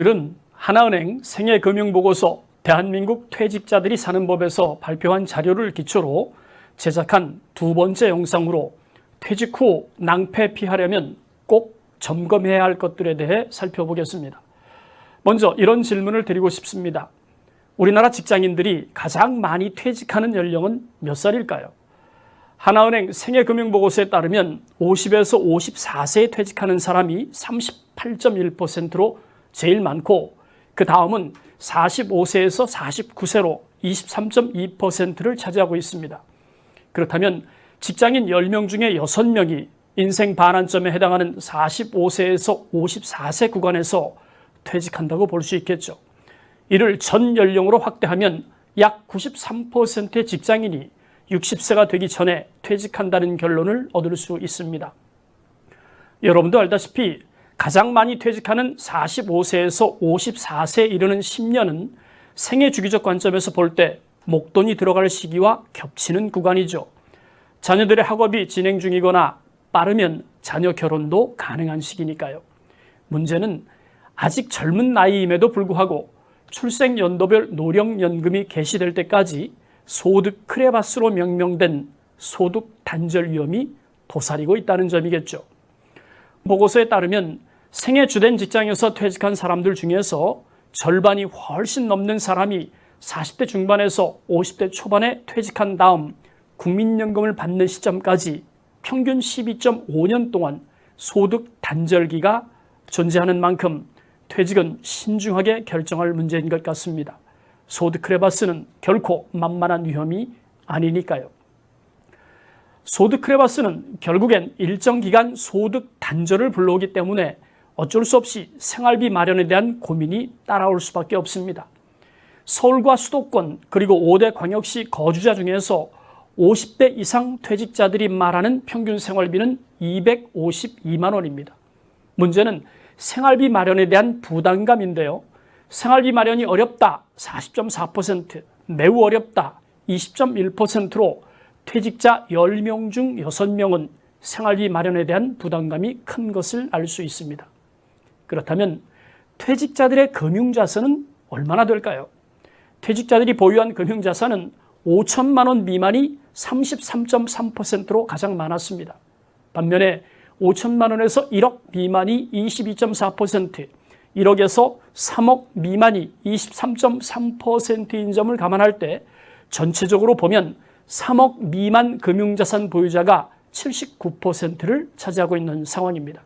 오늘은 하나은행 생애금융보고서 대한민국 퇴직자들이 사는 법에서 발표한 자료를 기초로 제작한 두 번째 영상으로 퇴직 후 낭패 피하려면 꼭 점검해야 할 것들에 대해 살펴보겠습니다. 먼저 이런 질문을 드리고 싶습니다. 우리나라 직장인들이 가장 많이 퇴직하는 연령은 몇 살일까요? 하나은행 생애금융보고서에 따르면 50에서 54세에 퇴직하는 사람이 38.1%로 제일 많고, 그 다음은 45세에서 49세로 23.2%를 차지하고 있습니다. 그렇다면 직장인 10명 중에 6명이 인생 반환점에 해당하는 45세에서 54세 구간에서 퇴직한다고 볼 수 있겠죠. 이를 전 연령으로 확대하면 약 93%의 직장인이 60세가 되기 전에 퇴직한다는 결론을 얻을 수 있습니다. 여러분도 알다시피 가장 많이 퇴직하는 45세에서 54세에 이르는 10년은 생애 주기적 관점에서 볼 때 목돈이 들어갈 시기와 겹치는 구간이죠. 자녀들의 학업이 진행 중이거나 빠르면 자녀 결혼도 가능한 시기니까요. 문제는 아직 젊은 나이임에도 불구하고 출생연도별 노령연금이 개시될 때까지 소득 크레바스로 명명된 소득 단절 위험이 도사리고 있다는 점이겠죠. 보고서에 따르면 생애 주된 직장에서 퇴직한 사람들 중에서 절반이 훨씬 넘는 사람이 40대 중반에서 50대 초반에 퇴직한 다음 국민연금을 받는 시점까지 평균 12.5년 동안 소득 단절기가 존재하는 만큼 퇴직은 신중하게 결정할 문제인 것 같습니다. 소득 크레바스는 결코 만만한 위험이 아니니까요. 소득 크레바스는 결국엔 일정 기간 소득 단절을 불러오기 때문에 어쩔 수 없이 생활비 마련에 대한 고민이 따라올 수밖에 없습니다. 서울과 수도권 그리고 5대 광역시 거주자 중에서 50대 이상 퇴직자들이 말하는 평균 생활비는 252만 원입니다. 문제는 생활비 마련에 대한 부담감인데요. 생활비 마련이 어렵다 40.4%, 매우 어렵다 20.1%로 퇴직자 10명 중 6명은 생활비 마련에 대한 부담감이 큰 것을 알 수 있습니다. 그렇다면 퇴직자들의 금융자산은 얼마나 될까요? 퇴직자들이 보유한 금융자산은 5천만 원 미만이 33.3%로 가장 많았습니다. 반면에 5천만 원에서 1억 미만이 22.4%, 1억에서 3억 미만이 23.3%인 점을 감안할 때 전체적으로 보면 3억 미만 금융자산 보유자가 79%를 차지하고 있는 상황입니다.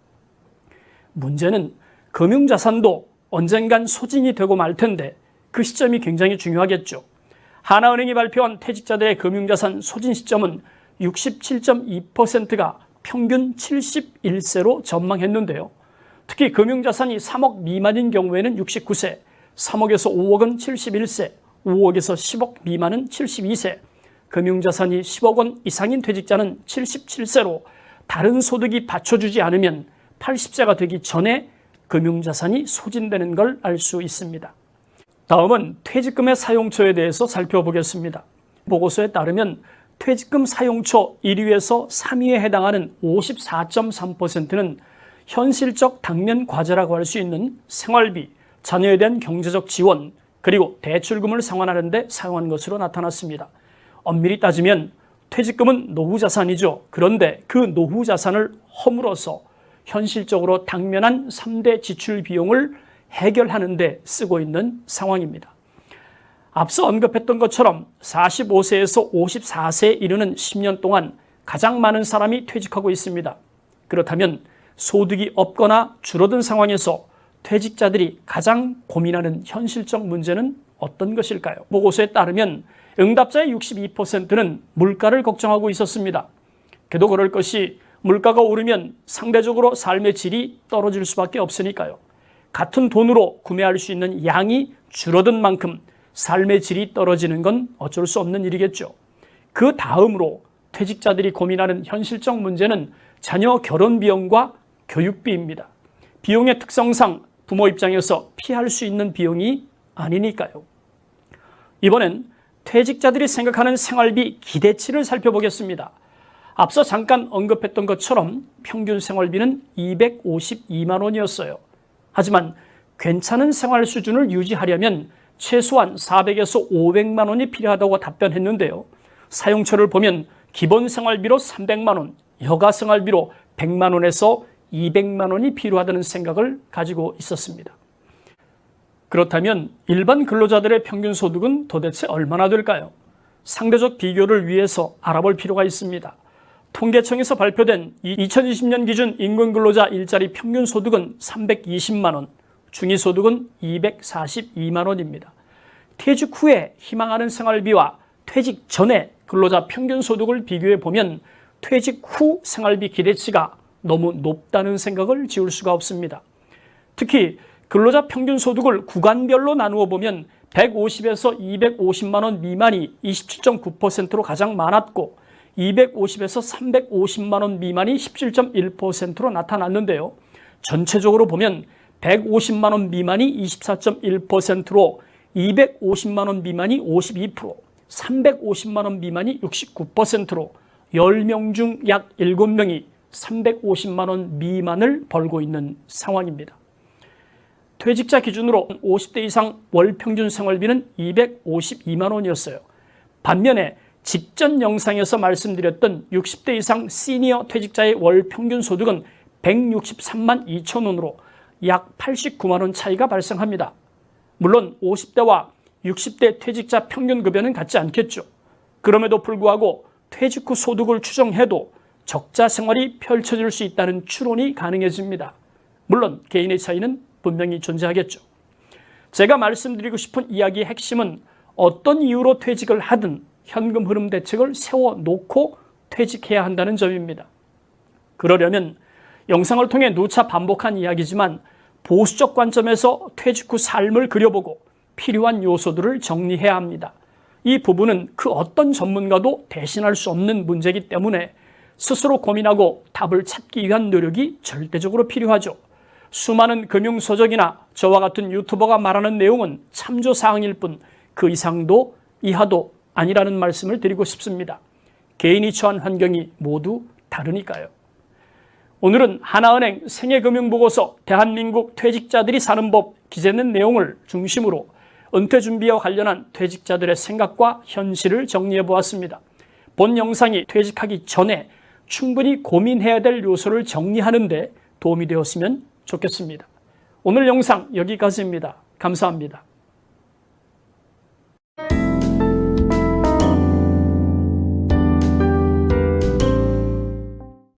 문제는 금융자산도 언젠간 소진이 되고 말 텐데 그 시점이 굉장히 중요하겠죠. 하나은행이 발표한 퇴직자들의 금융자산 소진 시점은 67.2%가 평균 71세로 전망했는데요. 특히 금융자산이 3억 미만인 경우에는 69세, 3억에서 5억은 71세, 5억에서 10억 미만은 72세, 금융자산이 10억 원 이상인 퇴직자는 77세로 다른 소득이 받쳐주지 않으면 80세가 되기 전에 금융자산이 소진되는 걸 알 수 있습니다. 다음은 퇴직금의 사용처에 대해서 살펴보겠습니다. 보고서에 따르면 퇴직금 사용처 1위에서 3위에 해당하는 54.3%는 현실적 당면 과제라고 할 수 있는 생활비, 자녀에 대한 경제적 지원, 그리고 대출금을 상환하는 데 사용한 것으로 나타났습니다. 엄밀히 따지면 퇴직금은 노후자산이죠. 그런데 그 노후자산을 허물어서 현실적으로 당면한 3대 지출 비용을 해결하는 데 쓰고 있는 상황입니다. 앞서 언급했던 것처럼 45세에서 54세에 이르는 10년 동안 가장 많은 사람이 퇴직하고 있습니다. 그렇다면 소득이 없거나 줄어든 상황에서 퇴직자들이 가장 고민하는 현실적 문제는 어떤 것일까요? 보고서에 따르면 응답자의 62%는 물가를 걱정하고 있었습니다. 그도 그럴 것이 물가가 오르면 상대적으로 삶의 질이 떨어질 수밖에 없으니까요. 같은 돈으로 구매할 수 있는 양이 줄어든 만큼 삶의 질이 떨어지는 건 어쩔 수 없는 일이겠죠. 그 다음으로 퇴직자들이 고민하는 현실적 문제는 자녀 결혼 비용과 교육비입니다. 비용의 특성상 부모 입장에서 피할 수 있는 비용이 아니니까요. 이번엔 퇴직자들이 생각하는 생활비 기대치를 살펴보겠습니다. 앞서 잠깐 언급했던 것처럼 평균 생활비는 252만 원이었어요. 하지만 괜찮은 생활 수준을 유지하려면 최소한 400에서 500만 원이 필요하다고 답변했는데요. 사용처를 보면 기본 생활비로 300만 원, 여가 생활비로 100만 원에서 200만 원이 필요하다는 생각을 가지고 있었습니다. 그렇다면 일반 근로자들의 평균 소득은 도대체 얼마나 될까요? 상대적 비교를 위해서 알아볼 필요가 있습니다. 통계청에서 발표된 2020년 기준 임금근로자 일자리 평균 소득은 320만 원, 중위소득은 242만 원입니다. 퇴직 후에 희망하는 생활비와 퇴직 전에 근로자 평균 소득을 비교해 보면 퇴직 후 생활비 기대치가 너무 높다는 생각을 지울 수가 없습니다. 특히 근로자 평균 소득을 구간별로 나누어 보면 150에서 250만 원 미만이 27.9%로 가장 많았고 250에서 350만 원 미만이 17.1%로 나타났는데요. 전체적으로 보면 150만 원 미만이 24.1%로 250만 원 미만이 52%, 350만 원 미만이 69%로 10명 중 약 7명이 350만 원 미만을 벌고 있는 상황입니다. 퇴직자 기준으로 50대 이상 월 평균 생활비는 252만 원이었어요. 반면에 직전 영상에서 말씀드렸던 60대 이상 시니어 퇴직자의 월 평균 소득은 163만 2천 원으로 약 89만 원 차이가 발생합니다. 물론 50대와 60대 퇴직자 평균 급여는 같지 않겠죠. 그럼에도 불구하고 퇴직 후 소득을 추정해도 적자 생활이 펼쳐질 수 있다는 추론이 가능해집니다. 물론 개인의 차이는 분명히 존재하겠죠. 제가 말씀드리고 싶은 이야기의 핵심은 어떤 이유로 퇴직을 하든 현금 흐름 대책을 세워놓고 퇴직해야 한다는 점입니다. 그러려면 영상을 통해 누차 반복한 이야기지만 보수적 관점에서 퇴직 후 삶을 그려보고 필요한 요소들을 정리해야 합니다. 이 부분은 그 어떤 전문가도 대신할 수 없는 문제이기 때문에 스스로 고민하고 답을 찾기 위한 노력이 절대적으로 필요하죠. 수많은 금융서적이나 저와 같은 유튜버가 말하는 내용은 참조사항일 뿐 그 이상도 이하도 아니라는 말씀을 드리고 싶습니다. 개인이 처한 환경이 모두 다르니까요. 오늘은 하나은행 생애금융보고서 대한민국 퇴직자들이 사는 법 기재된 내용을 중심으로 은퇴 준비와 관련한 퇴직자들의 생각과 현실을 정리해 보았습니다. 본 영상이 퇴직하기 전에 충분히 고민해야 될 요소를 정리하는 데 도움이 되었으면 좋겠습니다. 오늘 영상 여기까지입니다. 감사합니다.